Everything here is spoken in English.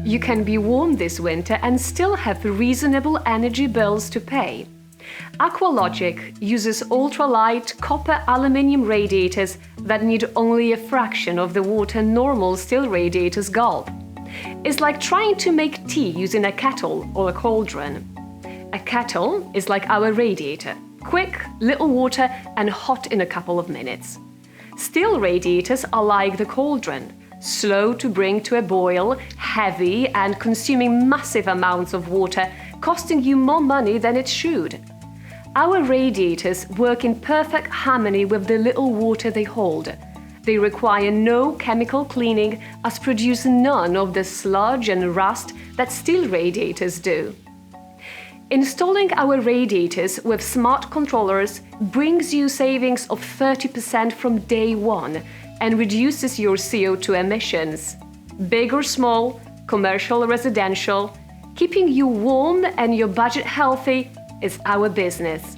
You can be warm this winter and still have reasonable energy bills to pay. Aqualogic uses ultralight copper aluminium radiators that need only a fraction of the water normal steel radiators gulp. It's like trying to make tea using a kettle or a cauldron. A kettle is like our radiator: quick, little water, and hot in a couple of minutes. Steel radiators are like the cauldron: slow to bring to a boil, heavy, and consuming massive amounts of water, costing you more money than it should. Our radiators work in perfect harmony with the little water they hold. They require no chemical cleaning, as produce none of the sludge and rust that steel radiators do. Installing our radiators with smart controllers brings you savings of 30% from day one and reduces your CO2 emissions. Big or small, commercial or residential, keeping you warm and your budget healthy is our business.